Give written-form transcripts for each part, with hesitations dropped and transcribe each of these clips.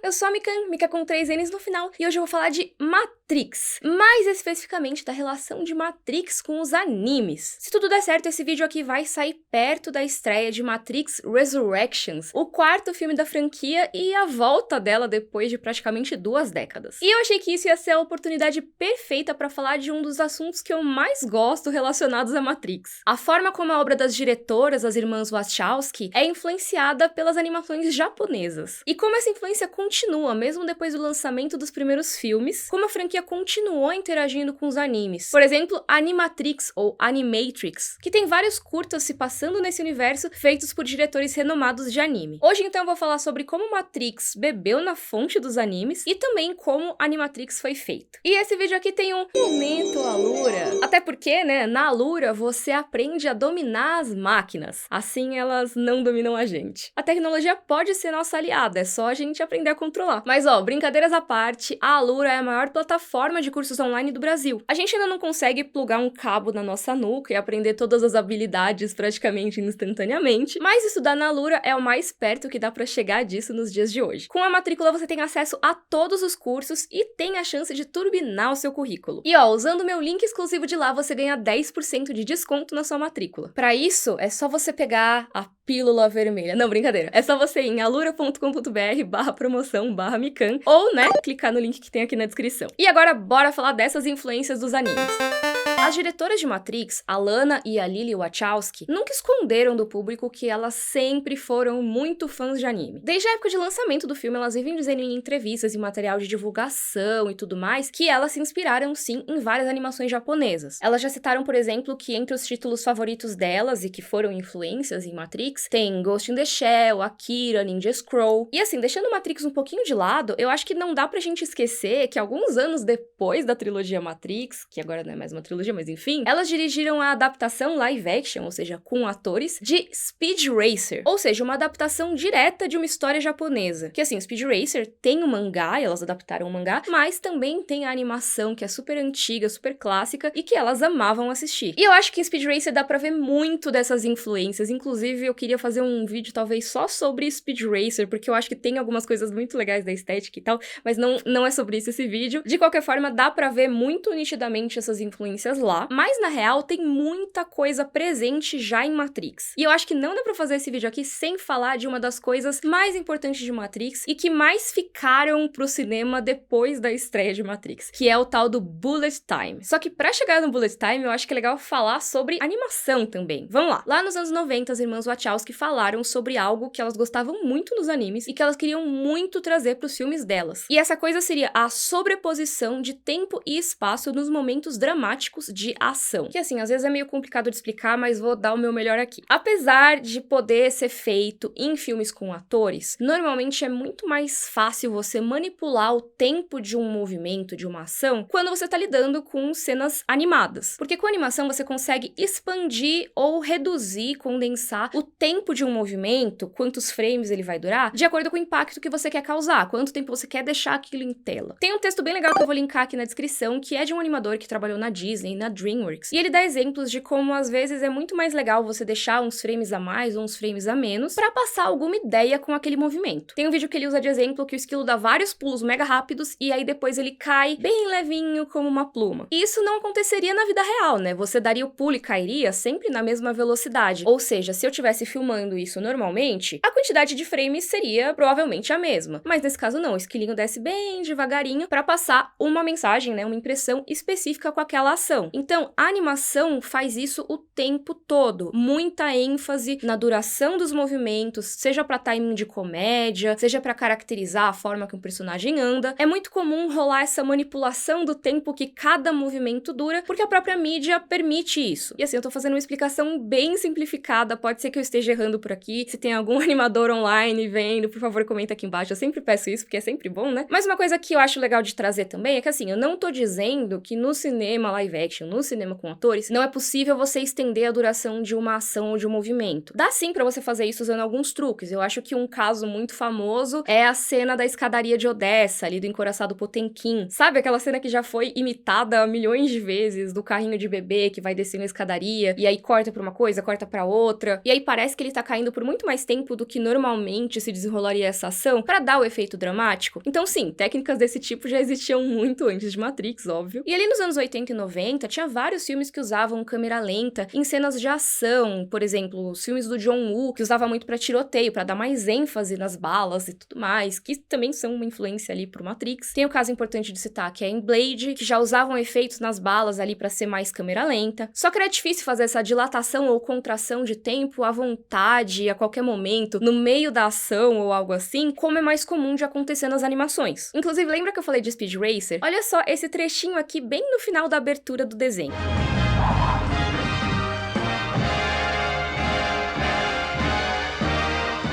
eu sou a Mikan, Mika com 3 N's no final, e hoje eu vou falar de Matrix, mais especificamente da relação de Matrix com os animes. Se tudo der certo, esse vídeo aqui vai sair perto da estreia de Matrix Resurrections, o quarto filme da franquia e a volta dela depois de praticamente 2 décadas. E eu achei que isso ia ser a oportunidade perfeita para falar de um dos assuntos que eu mais gosto relacionados a Matrix. A forma como a obra das diretoras, as irmãs Wachowski, é influenciada pelas animações japonesas. E como essa influência continua, mesmo depois do lançamento dos primeiros filmes, como a franquia continuou interagindo com os animes. Por exemplo, Animatrix ou Animatrix, que tem vários curtas se passando nesse universo, feitos por diretores renomados de anime. Hoje, então, eu vou falar sobre como Matrix bebeu na fonte dos animes e também como Animatrix foi feito. E esse vídeo aqui tem um momento Alura. Até porque, né, na Alura você aprende a dominar as máquinas. Assim elas não dominam a gente. A tecnologia pode ser nossa aliada, é só a gente aprender a controlar. Mas ó, brincadeiras à parte, a Alura é a maior plataforma de cursos online do Brasil. A gente ainda não consegue plugar um cabo na nossa nuca e aprender todas as habilidades praticamente instantaneamente, mas estudar na Alura é o mais perto que dá pra chegar disso nos dias de hoje. Com a matrícula você tem acesso a todos os cursos e tem a chance de turbinar o seu currículo. E ó, usando o meu link exclusivo de lá você ganha 10% de desconto na sua matrícula. Pra isso, é só você pegar a pílula vermelha. Não, brincadeira. É só você ir em alura.com.br/promoção/Mikan ou, né, clicar no link que tem aqui na descrição. E agora, bora falar dessas influências dos animes. As diretoras de Matrix, a Lana e a Lily Wachowski, nunca esconderam do público que elas sempre foram muito fãs de anime. Desde a época de lançamento do filme, elas vivem dizendo em entrevistas e material de divulgação e tudo mais que elas se inspiraram sim em várias animações japonesas. Elas já citaram, por exemplo, que entre os títulos favoritos delas e que foram influências em Matrix, tem Ghost in the Shell, Akira, Ninja Scroll. E assim, deixando Matrix um pouquinho de lado, eu acho que não dá pra gente esquecer que alguns anos depois da trilogia Matrix, que agora não é mais uma trilogia, mas enfim, elas dirigiram a adaptação live action, ou seja, com atores, de Speed Racer, ou seja, uma adaptação direta de uma história japonesa. Que assim, Speed Racer tem um mangá, elas adaptaram o mangá, mas também tem a animação que é super antiga, super clássica e que elas amavam assistir. E eu acho que em Speed Racer dá pra ver muito dessas influências, inclusive eu queria fazer um vídeo talvez só sobre Speed Racer, porque eu acho que tem algumas coisas muito legais da estética e tal, mas não é sobre isso esse vídeo. De qualquer forma, dá pra ver muito nitidamente essas influências lá, mas na real tem muita coisa presente já em Matrix. E eu acho que não dá pra fazer esse vídeo aqui sem falar de uma das coisas mais importantes de Matrix e que mais ficaram pro cinema depois da estreia de Matrix, que é o tal do Bullet Time. Só que pra chegar no Bullet Time, eu acho que é legal falar sobre animação também. Vamos lá. Lá nos anos 90, as irmãs Wachowski falaram sobre algo que elas gostavam muito nos animes e que elas queriam muito trazer pros filmes delas. E essa coisa seria a sobreposição de tempo e espaço nos momentos dramáticos de ação. Que assim, às vezes é meio complicado de explicar, mas vou dar o meu melhor aqui. Apesar de poder ser feito em filmes com atores, normalmente é muito mais fácil você manipular o tempo de um movimento, de uma ação, quando você tá lidando com cenas animadas. Porque com animação você consegue expandir ou reduzir, condensar o tempo de um movimento, quantos frames ele vai durar, de acordo com o impacto que você quer causar, quanto tempo você quer deixar aquilo em tela. Tem um texto bem legal que eu vou linkar aqui na descrição, que é de um animador que trabalhou na Disney, na DreamWorks, e ele dá exemplos de como às vezes é muito mais legal você deixar uns frames a mais ou uns frames a menos pra passar alguma ideia com aquele movimento. Tem um vídeo que ele usa de exemplo que o esquilo dá vários pulos mega rápidos e aí depois ele cai bem levinho como uma pluma. E isso não aconteceria na vida real, né? Você daria o pulo e cairia sempre na mesma velocidade. Ou seja, se eu estivesse filmando isso normalmente, a quantidade de frames seria provavelmente a mesma. Mas nesse caso não, o esquilinho desce bem devagarinho pra passar uma mensagem, né? Uma impressão específica com aquela ação. Então, a animação faz isso o tempo todo. Muita ênfase na duração dos movimentos, seja pra timing de comédia, seja pra caracterizar a forma que um personagem anda. É muito comum rolar essa manipulação do tempo que cada movimento dura, porque a própria mídia permite isso. E assim, eu tô fazendo uma explicação bem simplificada, pode ser que eu esteja errando por aqui. Se tem algum animador online vendo, por favor, comenta aqui embaixo. Eu sempre peço isso, porque é sempre bom, né? Mas uma coisa que eu acho legal de trazer também é que assim, eu não tô dizendo que no cinema live action, feito no cinema com atores, não é possível você estender a duração de uma ação ou de um movimento. Dá sim pra você fazer isso usando alguns truques. Eu acho que um caso muito famoso é a cena da escadaria de Odessa, ali do Encoraçado Potemkin. Sabe aquela cena que já foi imitada milhões de vezes, do carrinho de bebê que vai descendo a escadaria, e aí corta pra uma coisa, corta pra outra, e aí parece que ele tá caindo por muito mais tempo do que normalmente se desenrolaria essa ação, pra dar o efeito dramático. Então sim, técnicas desse tipo já existiam muito antes de Matrix, óbvio. E ali nos anos 80 e 90, tinha vários filmes que usavam câmera lenta em cenas de ação, por exemplo, os filmes do John Woo, que usava muito pra tiroteio, pra dar mais ênfase nas balas e tudo mais, que também são uma influência ali pro Matrix. Tem o caso importante de citar, que é em Blade, que já usavam efeitos nas balas ali pra ser mais câmera lenta. Só que era difícil fazer essa dilatação ou contração de tempo à vontade, a qualquer momento, no meio da ação ou algo assim, como é mais comum de acontecer nas animações. Inclusive, lembra que eu falei de Speed Racer? Olha só esse trechinho aqui bem no final da abertura do desenho.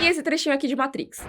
E esse trechinho aqui de Matrix.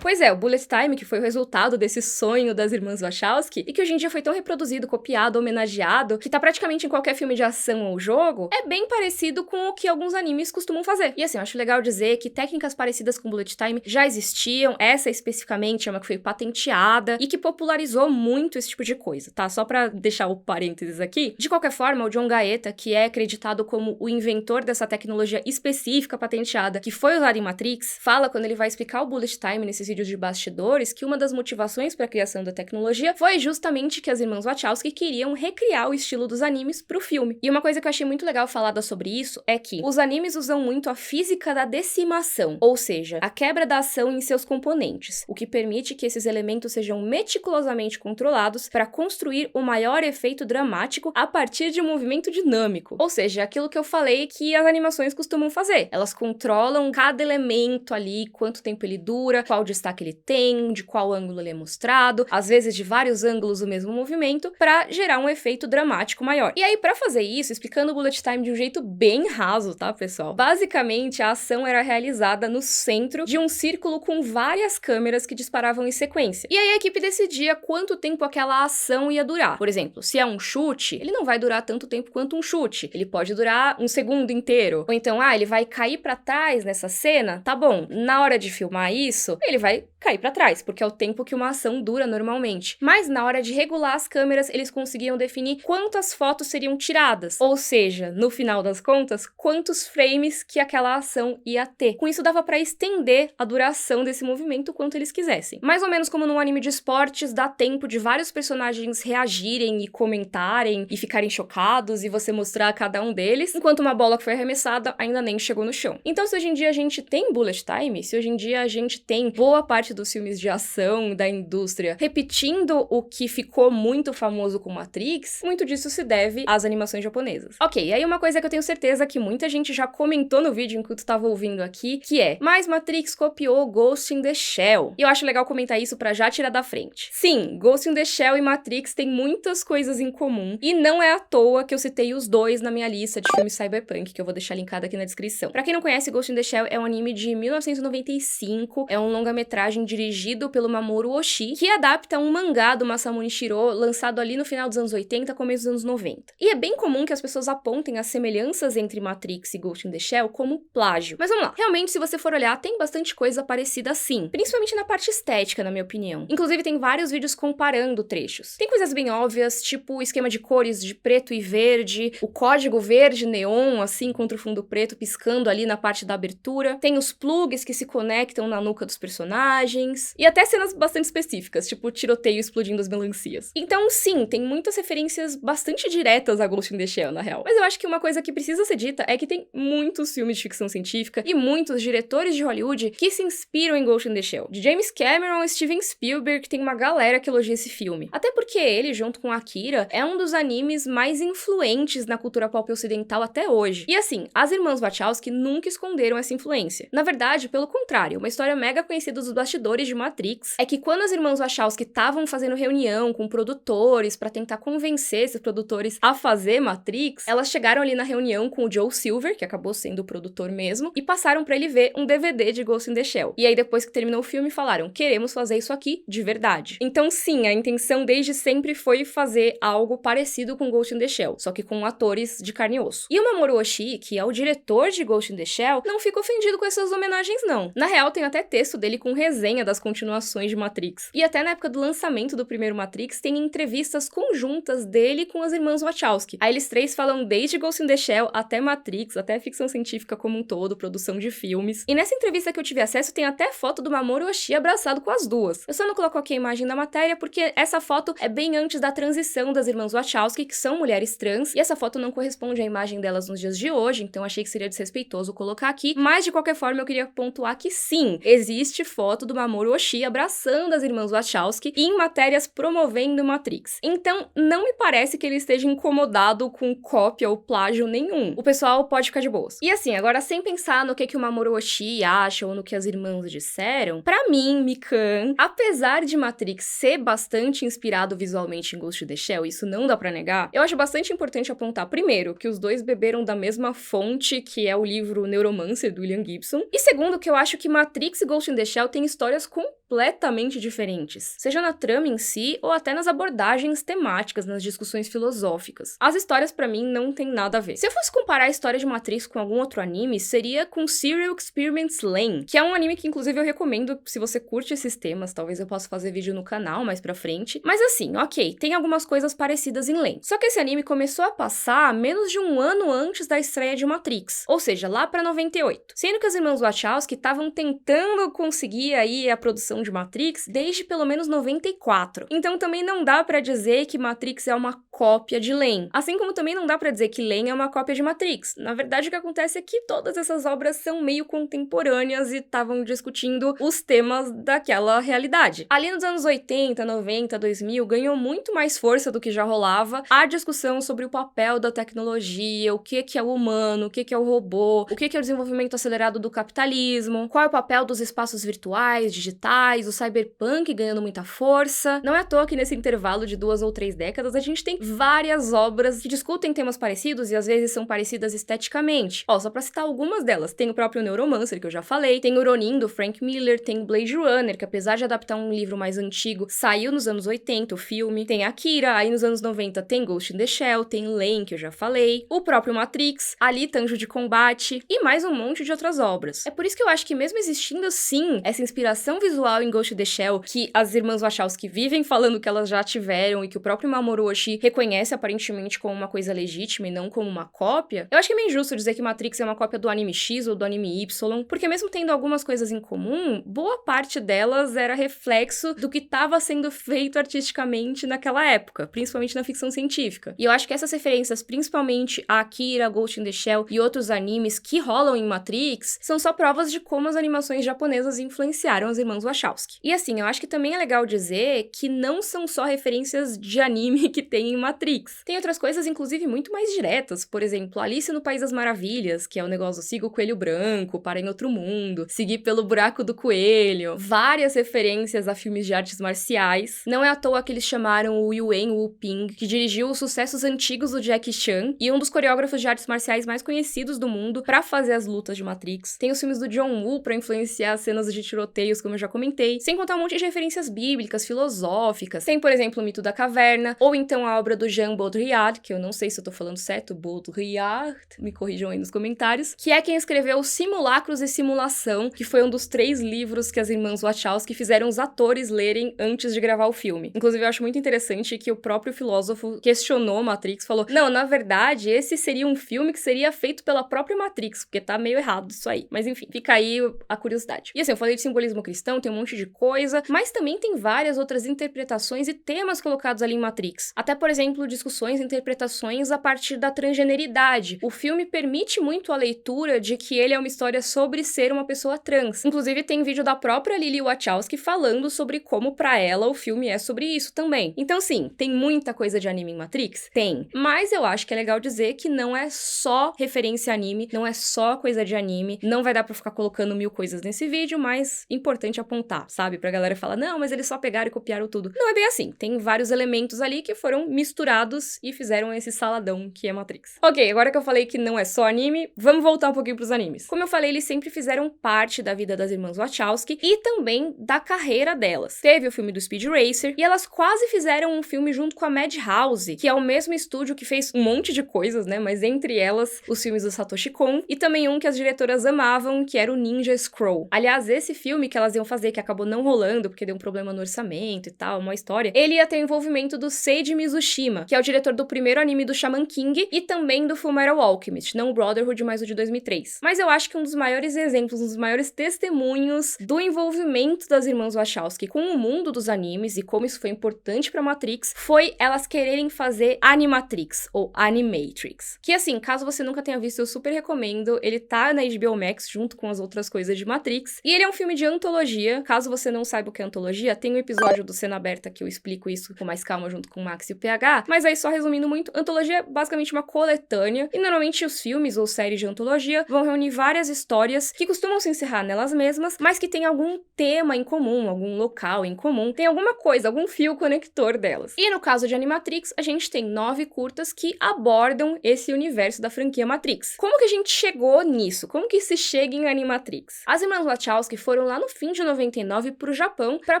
Pois é, o Bullet Time, que foi o resultado desse sonho das irmãs Wachowski, e que hoje em dia foi tão reproduzido, copiado, homenageado, que tá praticamente em qualquer filme de ação ou jogo, é bem parecido com o que alguns animes costumam fazer. E assim, eu acho legal dizer que técnicas parecidas com Bullet Time já existiam, essa especificamente é uma que foi patenteada, e que popularizou muito esse tipo de coisa, tá? Só pra deixar o parênteses aqui. De qualquer forma, o John Gaeta, que é acreditado como o inventor dessa tecnologia específica patenteada, que foi usada em Matrix, fala quando ele vai explicar o Bullet Time nesses vídeos de bastidores que uma das motivações para a criação da tecnologia foi justamente que as irmãs Wachowski queriam recriar o estilo dos animes pro filme. E uma coisa que eu achei muito legal falada sobre isso é que os animes usam muito a física da decimação, ou seja, a quebra da ação em seus componentes, o que permite que esses elementos sejam meticulosamente controlados para construir o maior efeito dramático a partir de um movimento dinâmico. Ou seja, aquilo que eu falei que as animações costumam fazer. Elas controlam cada elemento ali, quanto tempo ele dura, qual destaque ele tem, de qual ângulo ele é mostrado, às vezes de vários ângulos o mesmo movimento, para gerar um efeito dramático maior. E aí, para fazer isso, explicando o Bullet Time de um jeito bem raso, tá, pessoal? Basicamente, a ação era realizada no centro de um círculo com várias câmeras que disparavam em sequência. E aí a equipe decidia quanto tempo aquela ação ia durar. Por exemplo, se é um chute, ele não vai durar tanto tempo quanto um chute. Ele pode durar um segundo inteiro. Ou então, ele vai cair para trás nessa cena? Tá bom, na hora de filmar isso, ele vai cair para trás, porque é o tempo que uma ação dura normalmente. Mas na hora de regular as câmeras, eles conseguiam definir quantas fotos seriam tiradas, ou seja, no final das contas, quantos frames que aquela ação ia ter. Com isso dava para estender a duração desse movimento quanto eles quisessem. Mais ou menos como num anime de esportes, dá tempo de vários personagens reagirem e comentarem e ficarem chocados e você mostrar a cada um deles, enquanto uma bola que foi arremessada ainda nem chegou no chão. Então, se hoje em dia a gente tem bullet time, se hoje em dia a gente tem boa parte dos filmes de ação da indústria repetindo o que ficou muito famoso com Matrix, muito disso se deve às animações japonesas. Ok, aí uma coisa que eu tenho certeza que muita gente já comentou no vídeo enquanto tava ouvindo aqui, que é, mas Matrix copiou Ghost in the Shell. E eu acho legal comentar isso pra já tirar da frente. Sim, Ghost in the Shell e Matrix têm muitas coisas em comum, e não é à toa que eu citei os dois na minha lista de filmes cyberpunk, que eu vou deixar linkado aqui na descrição. Pra quem não conhece, Ghost in the Shell é um anime de 1995, é um longa-metragem dirigido pelo Mamoru Oshii, que adapta um mangá do Masamune Shirow, lançado ali no final dos anos 80, começo dos anos 90. E é bem comum que as pessoas apontem as semelhanças entre Matrix e Ghost in the Shell como plágio. Mas vamos lá, realmente, se você for olhar, tem bastante coisa parecida sim, principalmente na parte estética, na minha opinião. Inclusive, tem vários vídeos comparando trechos. Tem coisas bem óbvias, tipo o esquema de cores de preto e verde, o código verde neon, assim, contra o fundo preto, piscando ali na parte da abertura. Tem os plugs que se conectam na nuca dos personagens, e até cenas bastante específicas, tipo o tiroteio explodindo as melancias. Então, sim, tem muitas referências bastante diretas a Ghost in the Shell, na real. Mas eu acho que uma coisa que precisa ser dita é que tem muitos filmes de ficção científica e muitos diretores de Hollywood que se inspiram em Ghost in the Shell. De James Cameron e Steven Spielberg, tem uma galera que elogia esse filme. Até porque ele, junto com Akira, é um dos animes mais influentes na cultura pop ocidental até hoje. E assim, as irmãs Wachowski nunca esconderam essa influência. Na verdade, pelo contrário, uma história mega conhecida dos bastidores bastidores de Matrix é que quando as irmãs Wachowski estavam fazendo reunião com produtores pra tentar convencer esses produtores a fazer Matrix, elas chegaram ali na reunião com o Joel Silver, que acabou sendo o produtor mesmo, e passaram pra ele ver um DVD de Ghost in the Shell. E aí depois que terminou o filme falaram, queremos fazer isso aqui de verdade. Então sim, a intenção desde sempre foi fazer algo parecido com Ghost in the Shell, só que com atores de carne e osso. E o Mamoru Oshii, que é o diretor de Ghost in the Shell, não ficou ofendido com essas homenagens não. Na real, tem até texto dele com resenha das continuações de Matrix. E até na época do lançamento do primeiro Matrix, tem entrevistas conjuntas dele com as irmãs Wachowski. Aí eles três falam desde Ghost in the Shell até Matrix, até ficção científica como um todo, produção de filmes. E nessa entrevista que eu tive acesso, tem até foto do Mamoru Oshii abraçado com as duas. Eu só não coloco aqui a imagem da matéria, porque essa foto é bem antes da transição das irmãs Wachowski, que são mulheres trans, e essa foto não corresponde à imagem delas nos dias de hoje, então achei que seria desrespeitoso colocar aqui, mas de qualquer forma eu queria pontuar que sim, existe foto do Mamoru Oshii abraçando as irmãs Wachowski em matérias promovendo Matrix. Então, não me parece que ele esteja incomodado com cópia ou plágio nenhum. O pessoal pode ficar de boas. E assim, agora sem pensar no que o Mamoru Oshii acha ou no que as irmãs disseram, pra mim, Mikan, apesar de Matrix ser bastante inspirado visualmente em Ghost in the Shell, isso não dá pra negar, eu acho bastante importante apontar, primeiro, que os dois beberam da mesma fonte, que é o livro Neuromancer, do William Gibson, e segundo, que eu acho que Matrix e Ghost in the Shell têm histórias completamente diferentes, seja na trama em si, ou até nas abordagens temáticas, nas discussões filosóficas. As histórias, pra mim, não tem nada a ver. Se eu fosse comparar a história de Matrix com algum outro anime, seria com Serial Experiments Lain, que é um anime que, inclusive, eu recomendo se você curte esses temas. Talvez eu possa fazer vídeo no canal mais pra frente. Mas assim, ok, tem algumas coisas parecidas em Lain. Só que esse anime começou a passar menos de um ano antes da estreia de Matrix, ou seja, lá pra 98. Sendo que as irmãs Wachowski estavam tentando conseguir aí a produção de Matrix desde pelo menos 94. Então também não dá pra dizer que Matrix é uma cópia de Lain. Assim como também não dá pra dizer que Lain é uma cópia de Matrix. Na verdade, o que acontece é que todas essas obras são meio contemporâneas e estavam discutindo os temas daquela realidade. Ali nos anos 80, 90, 2000, ganhou muito mais força do que já rolava a discussão sobre o papel da tecnologia, o que é o humano, o que é o robô, o que é o desenvolvimento acelerado do capitalismo, qual é o papel dos espaços virtuais, digitais, o cyberpunk ganhando muita força. Não é à toa que nesse intervalo de 2 ou 3 décadas a gente tem várias obras que discutem temas parecidos e às vezes são parecidas esteticamente. Ó, só pra citar algumas delas, tem o próprio Neuromancer, que eu já falei, tem o Ronin, do Frank Miller, tem o Blade Runner, que apesar de adaptar um livro mais antigo, saiu nos anos 80, o filme, tem Akira, aí nos anos 90 tem Ghost in the Shell, tem Lain, que eu já falei, o próprio Matrix, Alita, Anjo de Combate, e mais um monte de outras obras. É por isso que eu acho que mesmo existindo, sim, essa inspiração visual em Ghost in the Shell, que as irmãs Wachowski vivem falando que elas já tiveram e que o próprio Mamoru Oshii reconhece aparentemente como uma coisa legítima e não como uma cópia, eu acho que é meio injusto dizer que Matrix é uma cópia do anime X ou do anime Y, porque mesmo tendo algumas coisas em comum, boa parte delas era reflexo do que estava sendo feito artisticamente naquela época, principalmente na ficção científica. E eu acho que essas referências, principalmente a Akira, Ghost in the Shell e outros animes que rolam em Matrix, são só provas de como as animações japonesas influenciaram as irmãs Wachowski. E assim, eu acho que também é legal dizer que não são só referências de anime que tem em Matrix. Tem outras coisas, inclusive, muito mais diretas. Por exemplo, Alice no País das Maravilhas, que é o negócio siga o coelho branco, para em outro mundo, seguir pelo buraco do coelho. Várias referências a filmes de artes marciais. Não é à toa que eles chamaram o Yuen Woo-ping, que dirigiu os sucessos antigos do Jackie Chan e um dos coreógrafos de artes marciais mais conhecidos do mundo pra fazer as lutas de Matrix. Tem os filmes do John Woo pra influenciar as cenas de tiroteios, como eu já comentei, sem contar um monte de referências bíblicas, filosóficas. Tem, por exemplo, o Mito da Caverna, ou então a obra do Jean Baudrillard, que eu não sei se eu tô falando certo, Baudrillard, me corrijam aí nos comentários, que é quem escreveu Simulacros e Simulação, que foi um dos 3 livros que as irmãs Wachowski fizeram os atores lerem antes de gravar o filme. Inclusive, eu acho muito interessante que o próprio filósofo questionou Matrix, falou, não, na verdade, esse seria um filme que seria feito pela própria Matrix, porque tá meio errado isso aí. Mas enfim, fica aí a curiosidade. E assim, eu falei de simbolismo cristão, tem um monte de coisa, mas também tem várias outras interpretações e temas colocados ali em Matrix. Até, por exemplo, discussões e interpretações a partir da transgeneridade. O filme permite muito a leitura de que ele é uma história sobre ser uma pessoa trans. Inclusive, tem vídeo da própria Lily Wachowski falando sobre como, pra ela, o filme é sobre isso também. Então, sim, tem muita coisa de anime em Matrix? Tem. Mas eu acho que é legal dizer que não é só referência a anime, não é só coisa de anime, não vai dar pra ficar colocando 1000 coisas nesse vídeo, mas importante importante apontar, sabe? Pra galera falar, não, mas eles só pegaram e copiaram tudo. Não é bem assim. Tem vários elementos ali que foram misturados e fizeram esse saladão que é Matrix. Ok, agora que eu falei que não é só anime, vamos voltar um pouquinho pros animes. Como eu falei, eles sempre fizeram parte da vida das irmãs Wachowski e também da carreira delas. Teve o filme do Speed Racer e elas quase fizeram um filme junto com a Madhouse, que é o mesmo estúdio que fez um monte de coisas, né? Mas entre elas, os filmes do Satoshi Kon e também um que as diretoras amavam, que era o Ninja Scroll. Aliás, esse filme que elas iam fazer, que acabou não rolando porque deu um problema no orçamento e tal, uma história, ele ia ter o envolvimento do Seiji Mizushima, que é o diretor do primeiro anime do Shaman King e também do Fullmetal Alchemist, não o Brotherhood, mas o de 2003. Mas eu acho que um dos maiores exemplos, um dos maiores testemunhos do envolvimento das irmãs Wachowski com o mundo dos animes e como isso foi importante pra Matrix, foi elas quererem fazer Animatrix, ou Animatrix. Que assim, caso você nunca tenha visto, eu super recomendo, ele tá na HBO Max junto com as outras coisas de Matrix, e ele é um filme de antologia. Caso você não saiba o que é antologia, tem um episódio do Cena Aberta que eu explico isso com mais calma junto com o Max e o PH, mas aí só resumindo muito, antologia é basicamente uma coletânea, e normalmente os filmes ou séries de antologia vão reunir várias histórias que costumam se encerrar nelas mesmas, mas que tem algum tema em comum, algum local em comum, tem alguma coisa, algum fio conector delas. E no caso de Animatrix, a gente tem 9 curtas que abordam esse universo da franquia Matrix. Como que a gente chegou nisso? Como que se chega em Animatrix? As irmãs Wachowski foram lá no fim de 99 pro Japão para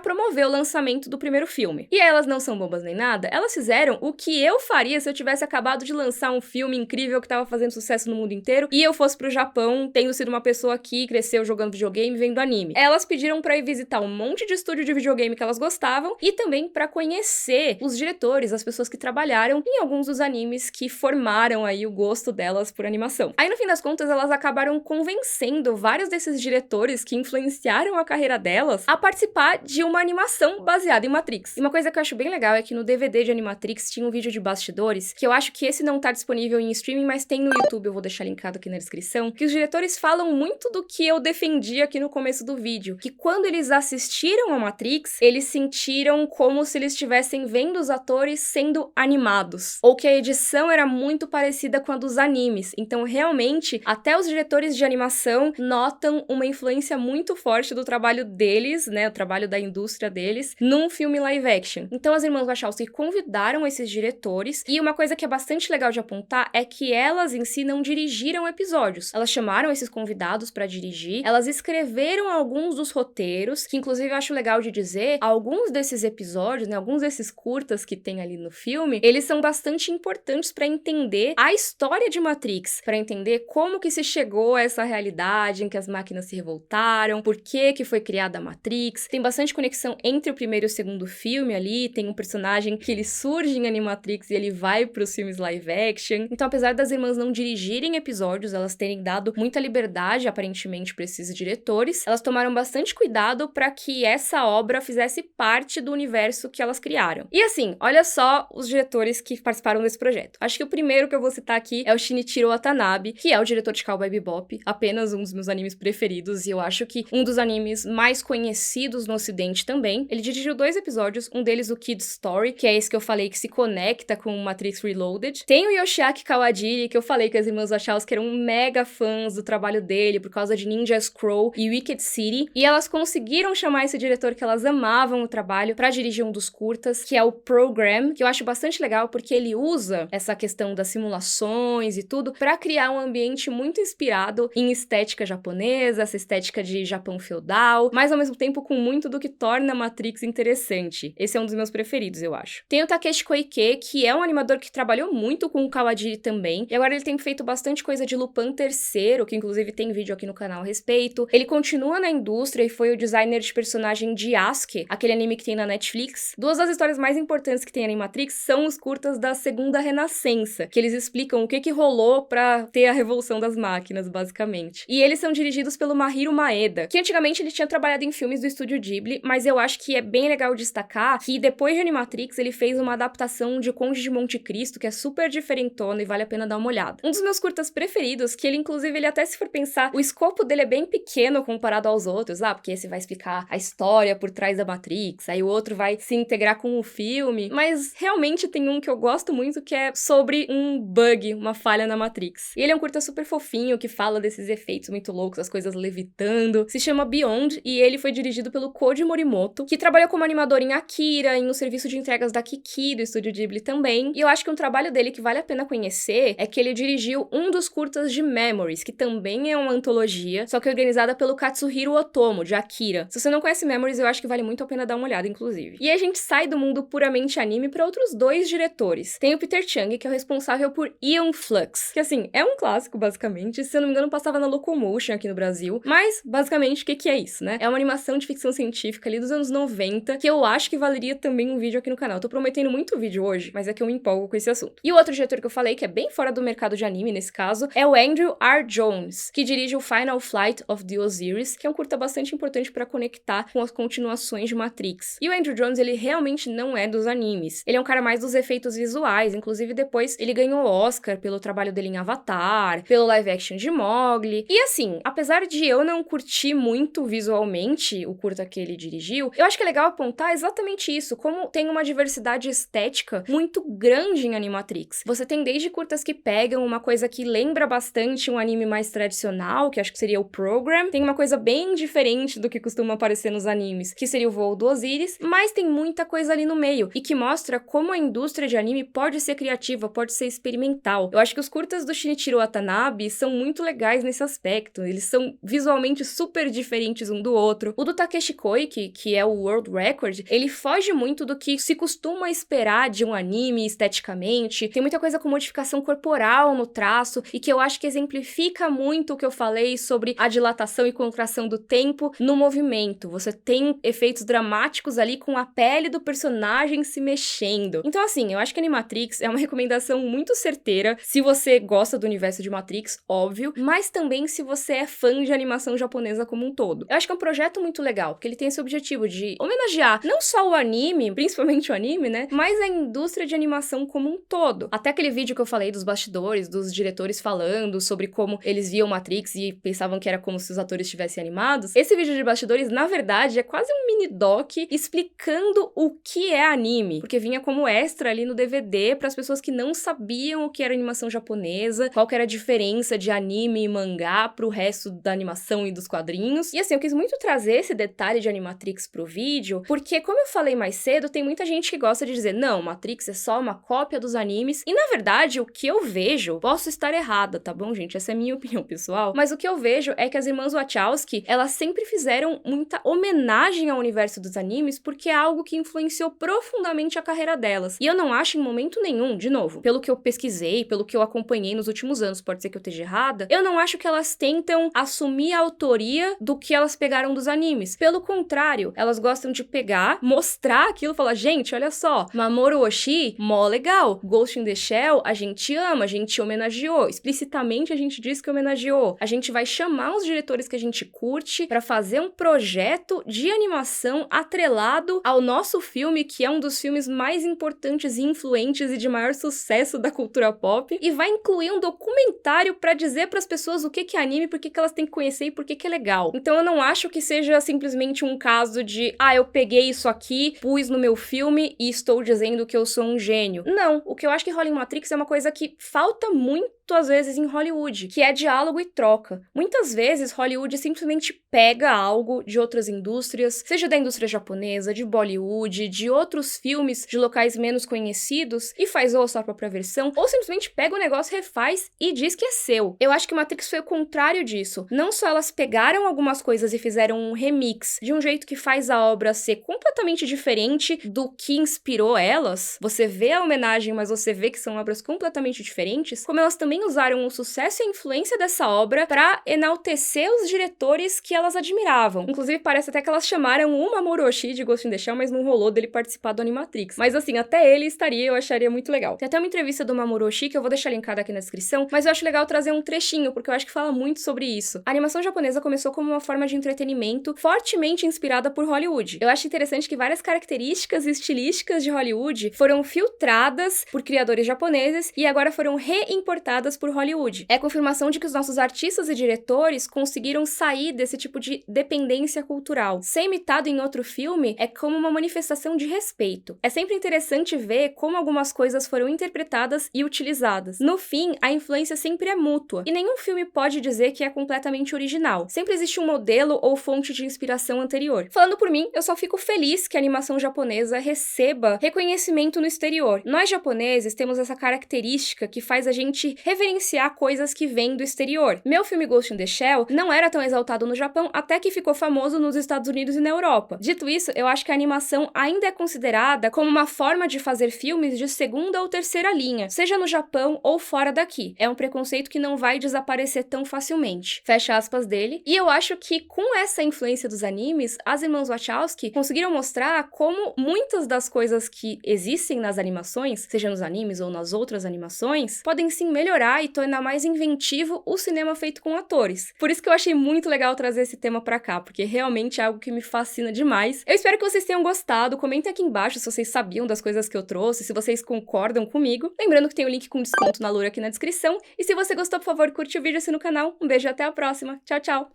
promover o lançamento do primeiro filme. E elas não são bobas nem nada, elas fizeram o que eu faria se eu tivesse acabado de lançar um filme incrível que tava fazendo sucesso no mundo inteiro e eu fosse pro Japão, tendo sido uma pessoa que cresceu jogando videogame e vendo anime. Elas pediram pra ir visitar um monte de estúdio de videogame que elas gostavam e também pra conhecer os diretores, as pessoas que trabalharam em alguns dos animes que formaram aí o gosto delas por animação. Aí no fim das contas elas acabaram convencendo vários desses diretores que influenciaram a carreira delas a participar de uma animação baseada em Matrix. E uma coisa que eu acho bem legal é que no DVD de Animatrix tinha um vídeo de bastidores, que eu acho que esse não tá disponível em streaming, mas tem no YouTube, eu vou deixar linkado aqui na descrição, que os diretores falam muito do que eu defendi aqui no começo do vídeo, que quando eles assistiram a Matrix, eles sentiram como se eles estivessem vendo os atores sendo animados, ou que a edição era muito parecida com a dos animes. Então, realmente, até os diretores de animação notam uma influência muito forte do trabalho deles, né, o trabalho da indústria deles, num filme live action. Então, as irmãs Wachowski convidaram esses diretores, e uma coisa que é bastante legal de apontar é que elas em si não dirigiram episódios. Elas chamaram esses convidados pra dirigir, elas escreveram alguns dos roteiros, que inclusive eu acho legal de dizer, alguns desses episódios, né, alguns desses curtas que tem ali no filme, eles são bastante importantes pra entender a história de Matrix, pra entender como que se chegou a essa realidade em que as máquinas se revoltaram, por que que foi criada a Matrix. Tem bastante conexão entre o primeiro e o segundo filme ali, tem um personagem que ele surge em Animatrix e ele vai pros filmes live action. Então, apesar das irmãs não dirigirem episódios, elas terem dado muita liberdade, aparentemente, pra esses diretores, elas tomaram bastante cuidado pra que essa obra fizesse parte do universo que elas criaram. E assim, olha só os diretores que participaram desse projeto. Acho que o primeiro que eu vou citar aqui é o Shinichiro Watanabe, que é o diretor de Cowboy Bebop, apenas um dos meus animes preferidos, e eu acho que um dos animes mais conhecidos no ocidente também. Ele dirigiu 2 episódios, um deles o Kid Story, que é esse que eu falei que se conecta com Matrix Reloaded. Tem o Yoshiaki Kawajiri, que eu falei que as irmãs Wachowski eram mega fãs do trabalho dele por causa de Ninja Scroll e Wicked City, e elas conseguiram chamar esse diretor que elas amavam o trabalho pra dirigir um dos curtas, que é o Program, que eu acho bastante legal porque ele usa essa questão das simulações e tudo pra criar um ambiente muito inspirado em estética japonesa, essa estética de Japão feudal, mas ao mesmo tempo com muito do que torna Matrix interessante. Esse é um dos meus preferidos, eu acho. Tem o Takeshi Koike, que é um animador que trabalhou muito com o Kawajiri também, e agora ele tem feito bastante coisa de Lupin III, que inclusive tem vídeo aqui no canal a respeito. Ele continua na indústria e foi o designer de personagem de Yasuke, aquele anime que tem na Netflix. 2 das histórias mais importantes que tem em Matrix são os curtas da Segunda Renascença, que eles explicam o que rolou pra ter a revolução das máquinas, basicamente. E eles são dirigidos pelo Mahiro Maeda, que antigamente ele tinha trabalhado em filmes do estúdio Ghibli, mas eu acho que é bem legal destacar que depois de Animatrix ele fez uma adaptação de Conde de Monte Cristo, que é super diferentona e vale a pena dar uma olhada. Um dos meus curtas preferidos, que ele inclusive, ele até se for pensar, o escopo dele é bem pequeno comparado aos outros, porque esse vai explicar a história por trás da Matrix, aí o outro vai se integrar com o filme, mas realmente tem um que eu gosto muito que é sobre um bug, uma falha na Matrix. E ele é um curta super fofinho que fala desses efeitos muito loucos, as coisas levitando, se chama Beyond, Sound, e ele foi dirigido pelo Koji Morimoto, que trabalhou como animador em Akira, em O Serviço de Entregas da Kiki, do Estúdio Ghibli também. E eu acho que um trabalho dele que vale a pena conhecer é que ele dirigiu um dos curtas de Memories, que também é uma antologia, só que organizada pelo Katsuhiro Otomo, de Akira. Se você não conhece Memories, eu acho que vale muito a pena dar uma olhada, inclusive. E a gente sai do mundo puramente anime para outros dois diretores. Tem o Peter Chung, que é o responsável por Aeon Flux, que assim, é um clássico, basicamente. Se eu não me engano, passava na Locomotion aqui no Brasil. Mas, basicamente, o que é isso, né? É uma animação de ficção científica ali dos anos 90, que eu acho que valeria também um vídeo aqui no canal. Eu tô prometendo muito vídeo hoje, mas é que eu me empolgo com esse assunto. E o outro diretor que eu falei, que é bem fora do mercado de anime nesse caso, é o Andrew R. Jones, que dirige o Final Flight of the Osiris, que é um curta bastante importante pra conectar com as continuações de Matrix. E o Andrew Jones, ele realmente não é dos animes. Ele é um cara mais dos efeitos visuais, inclusive depois ele ganhou Oscar pelo trabalho dele em Avatar, pelo live action de Mowgli. E assim, apesar de eu não curtir muito visualmente o curta que ele dirigiu, eu acho que é legal apontar exatamente isso, como tem uma diversidade estética muito grande em Animatrix. Você tem desde curtas que pegam uma coisa que lembra bastante um anime mais tradicional, que acho que seria o Program, tem uma coisa bem diferente do que costuma aparecer nos animes, que seria o Voo do Osiris, mas tem muita coisa ali no meio, e que mostra como a indústria de anime pode ser criativa, pode ser experimental. Eu acho que os curtas do Shinichiro Watanabe são muito legais nesse aspecto, eles são visualmente super diferentes um do outro. O do Takeshi Koike, que é o World Record, ele foge muito do que se costuma esperar de um anime esteticamente, tem muita coisa com modificação corporal no traço, e que eu acho que exemplifica muito o que eu falei sobre a dilatação e contração do tempo no movimento. Você tem efeitos dramáticos ali com a pele do personagem se mexendo. Então assim, eu acho que Animatrix é uma recomendação muito certeira se você gosta do universo de Matrix, óbvio, mas também se você é fã de animação japonesa como um todo. Eu acho que é um projeto muito legal, porque ele tem esse objetivo de homenagear não só o anime, principalmente o anime, né, mas a indústria de animação como um todo. Até aquele vídeo que eu falei dos bastidores, dos diretores falando sobre como eles viam Matrix e pensavam que era como se os atores estivessem animados. Esse vídeo de bastidores, na verdade, é quase um mini doc explicando o que é anime, porque vinha como extra ali no DVD para as pessoas que não sabiam o que era animação japonesa, qual que era a diferença de anime e mangá pro resto da animação e dos quadrinhos. E assim, eu quis muito trazer esse detalhe de Animatrix pro vídeo, porque como eu falei mais cedo, tem muita gente que gosta de dizer, não, Matrix é só uma cópia dos animes, e na verdade, o que eu vejo, posso estar errada, tá bom, gente? Essa é a minha opinião pessoal, mas o que eu vejo é que as irmãs Wachowski, elas sempre fizeram muita homenagem ao universo dos animes, porque é algo que influenciou profundamente a carreira delas. E eu não acho em momento nenhum, de novo, pelo que eu pesquisei, pelo que eu acompanhei nos últimos anos, pode ser que eu esteja errada, eu não acho que elas tentam assumir a autoria do que elas pegaram dos animes. Pelo contrário, elas gostam de pegar, mostrar aquilo, falar, gente, olha só, Mamoru Oshii, mó legal, Ghost in the Shell, a gente ama, a gente homenageou, explicitamente a gente diz que homenageou, a gente vai chamar os diretores que a gente curte pra fazer um projeto de animação atrelado ao nosso filme, que é um dos filmes mais importantes e influentes e de maior sucesso da cultura pop, e vai incluir um documentário pra dizer pras pessoas o que é anime, por que elas têm que conhecer e por que é legal. Então eu não acho que seja simplesmente um caso de, eu peguei isso aqui, pus no meu filme e estou dizendo que eu sou um gênio. Não, o que eu acho que rola em Matrix é uma coisa que falta muito às vezes em Hollywood, que é diálogo e troca. Muitas vezes Hollywood simplesmente pega algo de outras indústrias, seja da indústria japonesa, de Bollywood, de outros filmes de locais menos conhecidos e faz ou a sua própria versão, ou simplesmente pega o negócio, refaz e diz que é seu. Eu acho que Matrix foi o contrário disso. Não só elas pegaram algumas coisas e fizeram um remix de um jeito que faz a obra ser completamente diferente do que inspirou elas. Você vê a homenagem, mas você vê que são obras completamente diferentes, como elas também usaram o sucesso e a influência dessa obra pra enaltecer os diretores que elas admiravam. Inclusive, parece até que elas chamaram o Mamoru Oshii de Ghost in the Shell, mas não rolou dele participar do Animatrix. Mas assim, até ele estaria, eu acharia muito legal. Tem até uma entrevista do Mamoru Oshii, que eu vou deixar linkada aqui na descrição, mas eu acho legal trazer um trechinho, porque eu acho que fala muito sobre isso. A animação japonesa começou como uma forma de entretenimento fortemente inspirada por Hollywood. Eu acho interessante que várias características e estilísticas de Hollywood foram filtradas por criadores japoneses e agora foram reimportadas por Hollywood. É a confirmação de que os nossos artistas e diretores conseguiram sair desse tipo de dependência cultural. Ser imitado em outro filme é como uma manifestação de respeito. É sempre interessante ver como algumas coisas foram interpretadas e utilizadas. No fim, a influência sempre é mútua, e nenhum filme pode dizer que é completamente original. Sempre existe um modelo modelo ou fonte de inspiração anterior. Falando por mim, eu só fico feliz que a animação japonesa receba reconhecimento no exterior. Nós japoneses temos essa característica que faz a gente reverenciar coisas que vêm do exterior. Meu filme Ghost in the Shell não era tão exaltado no Japão até que ficou famoso nos Estados Unidos e na Europa. Dito isso, eu acho que a animação ainda é considerada como uma forma de fazer filmes de segunda ou terceira linha, seja no Japão ou fora daqui. É um preconceito que não vai desaparecer tão facilmente. Fecha aspas dele. E eu acho que com essa influência dos animes, as irmãs Wachowski conseguiram mostrar como muitas das coisas que existem nas animações, seja nos animes ou nas outras animações, podem sim melhorar e tornar mais inventivo o cinema feito com atores. Por isso que eu achei muito legal trazer esse tema pra cá, porque realmente é algo que me fascina demais. Eu espero que vocês tenham gostado. Comentem aqui embaixo se vocês sabiam das coisas que eu trouxe, se vocês concordam comigo. Lembrando que tem o link com desconto na Lura aqui na descrição. E se você gostou, por favor, curte o vídeo e assina o canal. Um beijo e até a próxima. Tchau, tchau!